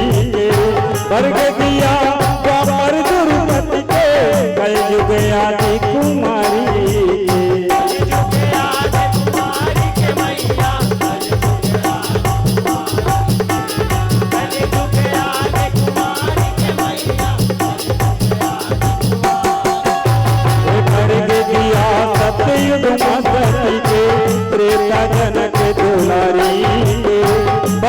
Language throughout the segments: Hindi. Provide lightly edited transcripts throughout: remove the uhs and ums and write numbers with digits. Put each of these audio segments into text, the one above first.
स्वर्ग दिया द्वापर दुर्मति के कल युग आदि कुमारी सतयुग मसती के त्रेता जनक दुलारी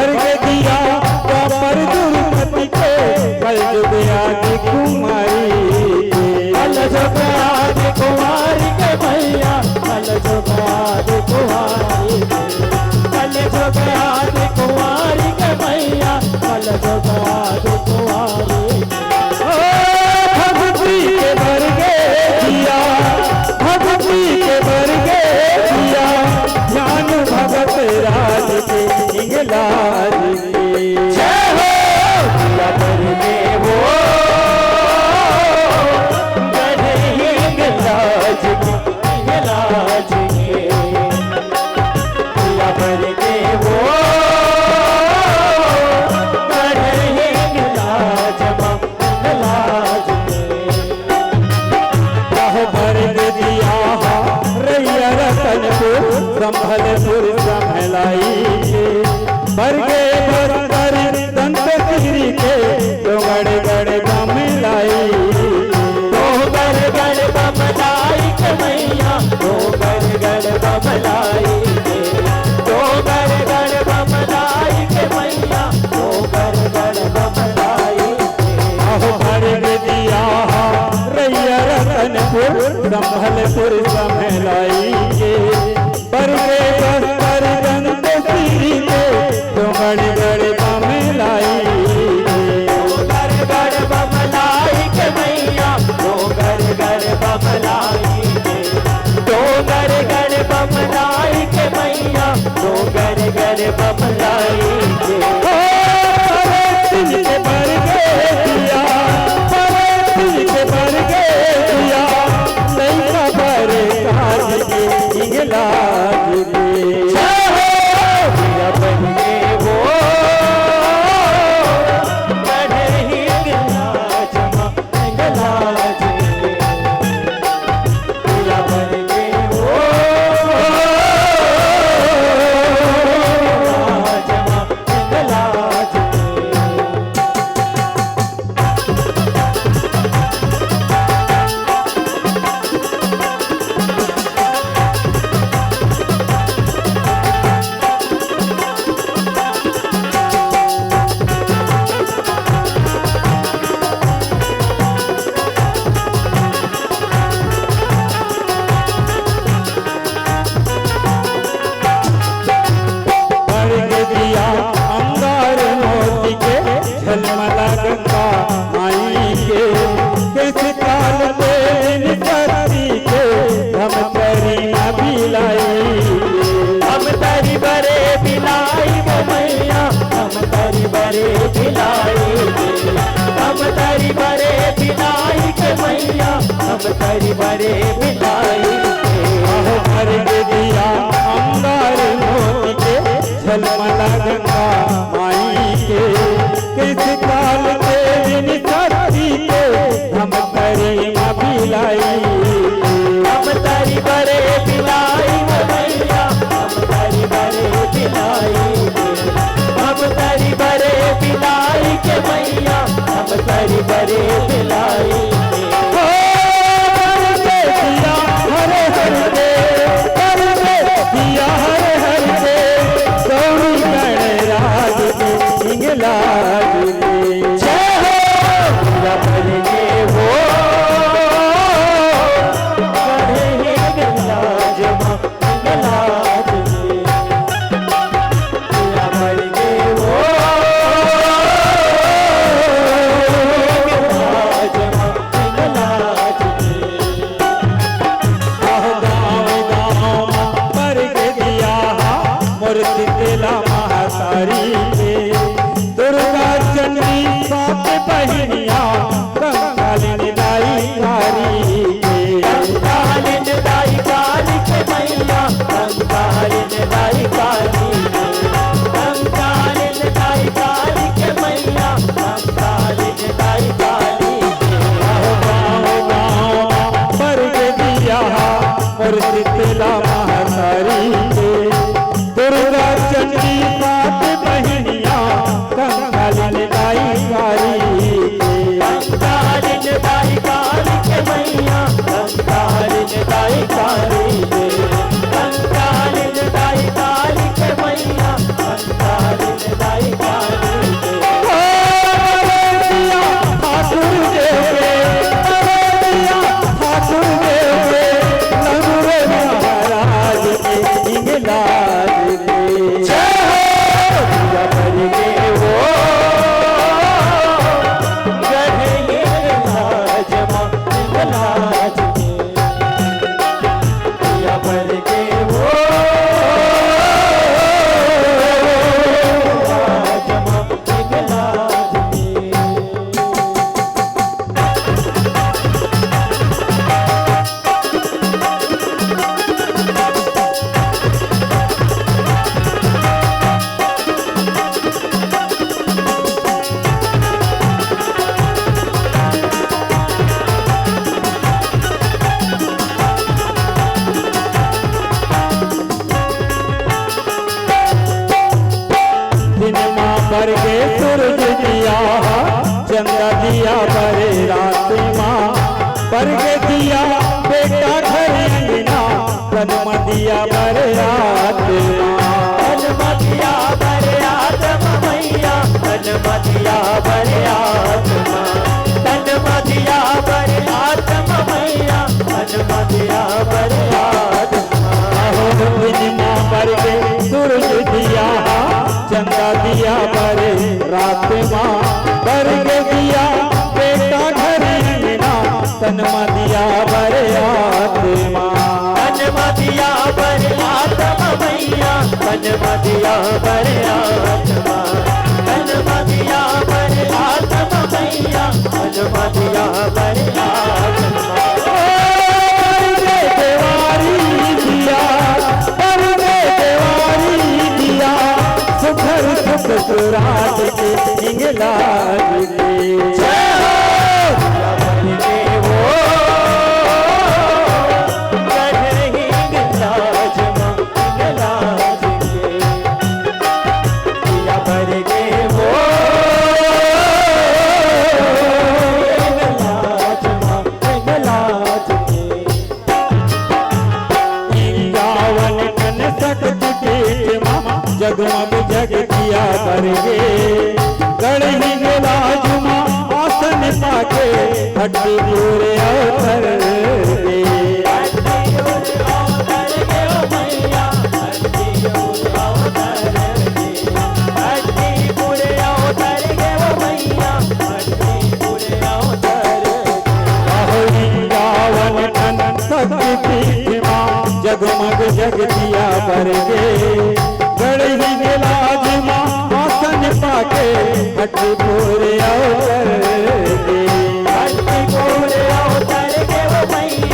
वर्ग दिया द्वापर दुर्मति के कल युग आदि कुमारी कल युग आदि कुमारी के भैया कल युग आदि कुमारी कल युग आदि कुमारी के भैया कल युग आदि कुमारी भक्ति के वर्गे दिया भक्ति के वर्गे दिया ज्ञान भगत राज के इंगलाज के जय हो दिया वर्गे वो गढ़े इंगलाज के इंगलाज के दिया वर्गे वो गढ़े इंगलाज इंगलाज के वर्ग दिया रैया रतनपुर संभलपुर संभलाई वर्गे बस्तर दंत गिरी के तो गड़ गड़ गम लाई तो गड़ गड़ बमलाई के मैया तो गड़ गड़ बमलाई के तो गड़ गड़ बमलाई के मैया तो गड़ गड़ बमलाई अहो वर्ग दिया रैया रतनपुर संभलपुर संभलाई वर्गे बस्तर दंत गिरी के तो गड़ गड़ गम भरी भरे बिलाई आहो भर के दिया अंगार मोती के झलमला गंगा माई के किस काल के दिन साथी के हम करे बिलाई हम तारी भरे बिलाई मैया हम तारी भरे बिलाई हम तारी भरे बिलाई के मैया हम तारी भरे बिलाई हरे हरे दे दिया हरे हरे दे गौरी गणराज के हिंगलाज के जय हो भर के वो गढ़े गंगाज गंगलाज भर के वो गंगलाज गंगलाज पर के दिया मूर्ति तेला महातारी के दुर्गा चंडी सात बहनिया कंकालिन दाई कारी के कंकालिन दाई काली के मैया कंकालिन दाई काली कंकालिन दाई काली के मैया कंकालिन दाई काली पर के दिया मूर्ति तेला महातारी के दुर्गा चंडी सात बहनिया कंकालिन दाई कारी के कंकालिन दाई काली के मैया कंकालिन दाई काली कंकालिन दाई काली के मैया कंकालिन दाई काली ठाकुर देव लंगूरे महाराज के हिंगलाज के जय हो भर के वो गढ़े गंगाज गंगलाज भर के वो गंगलाज दिन माँ पर के सूरज दिया चंदा दिया बरे रात माँ पर के दिया बेटा घर अंगना तनमा दिया बरे रात माँ हनुमतिया बरे आत्मा मैया हनुमतिया बरे आत्मा हनुमतिया बरे आत्मा मैया हनुमतिया बरे आत्मा दिन माँ पर के सूरज दिया चंदा दिया बरे रात माँ पर के दिया बेटा घर अंगना तनमा दिया बरे रात माँ हनुमतिया बरे आत्मा मैया हनुमतिया बरे आत्मा हनुमतिया बरे आत्मा मैया हनुमतिया बरे आत्मा देवारी दिया पर देवारी दिया सुखर सुख सुरात के हिंगलाज के जय हो भर के वो गढ़े गंगाज गंगलाज भर के वो गंगलाज गंगलाज इंगावन कन सकत पीठ माँ जगमग जग किया बरगे गढ़ी गलाज माँ आसन पाके हड्डी पूरे अवतर दे जगमग जग दिया बरगे गढ़ी गलाज माँ आसन पाके हड्डी पूरे अवतर दे हड्डी पूरे अवतर के वो मैया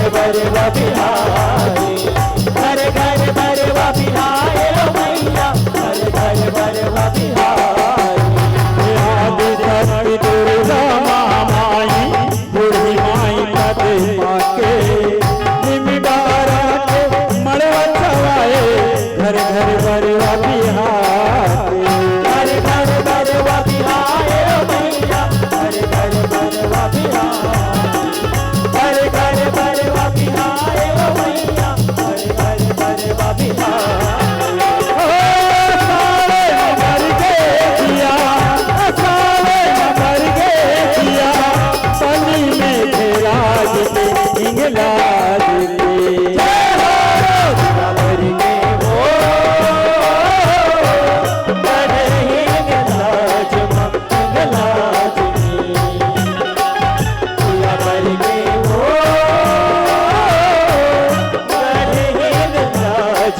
बरवा बिहारी, घर घर बरवा बिहारी ओ मैया, घर घर बरवा बिहारी। आदि शक्ति दुर्गा माई, बूढ़ी माई प्रतिमा के, निमिबारा के मड़वा छवाए, घर घर बरवा बिहारी। घर घर बरवा बिहारी ओ मैया, घर घर बरवा बिहारी, घर घर बरवा बिहारी ओ मैया, घर घर बरवा बिहारी। मर गए जिया, साले मर गए जिया, पली में खेराज के इंगलाज के। मर गए वो बड़े ही गलाज गलाज की, या मर गए वो बड़े ही गलाज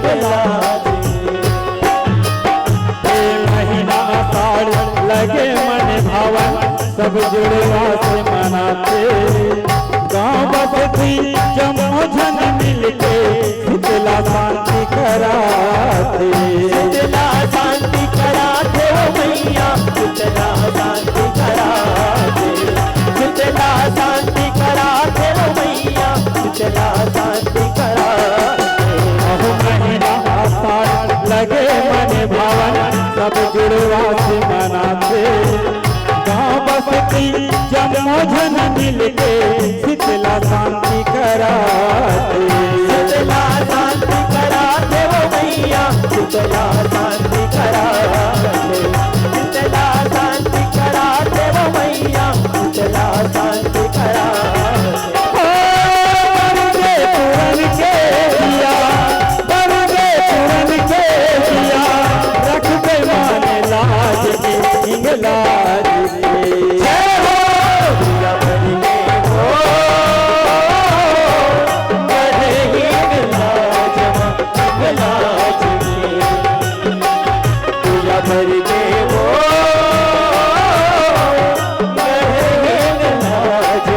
गलाज की। महीना आषाढ़ लगे मन भावन, सब जुड़वा से मनाते, गाँव बसती जमो झन मिलके, शीतला शांति कराते। शीतला शांति कराते हो मैया, शीतला शांति कराते, शीतला शांति कराते हो मैया, शीतला शांति कराते। अहो महीना आषाढ़ लगे मन भावन, सब जुड़वा से मनाते, गाँव बसती जमो झन मिलके, शीतला शांति कराते। शीतला शांति कराते हो मैया, शीतला शांति कराते, शीतला शांति कराते हो मैया, शीतला शांति कराते। बरगे पूरन के दिया, बरगे पूरन के दिया, रख दे माने लाज के इंगलाज के। जय हो दिया भर गए वो बड़े ही गलाज गलाज के, दिया भर गए वो बड़े ही गलाज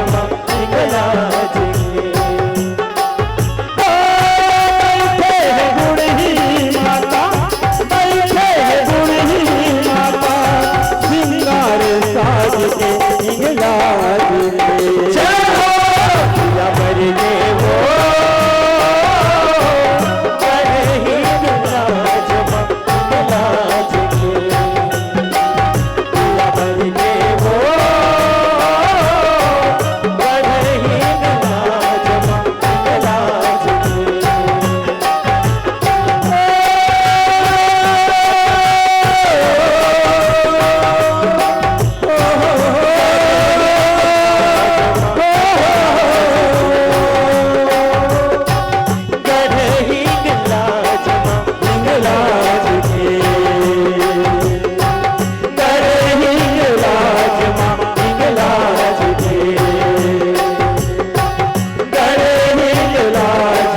गलाज के। बैठे है बूढ़ी माता, बैठे है बूढ़ी माता, सिंगार साज के इंगलाज के। जय हो दिया भर गए वो बड़े ही गलाज गलाज के, दिया भर गए वो बड़े ही गलाज गलाज के। गढ़े ही गलाज इंगलाज के, गढ़े ही गलाज इंगलाज के, गढ़े ही इंगलाज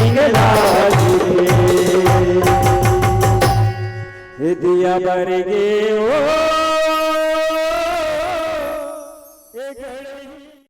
इंगलाज के। दिया बरगे ओ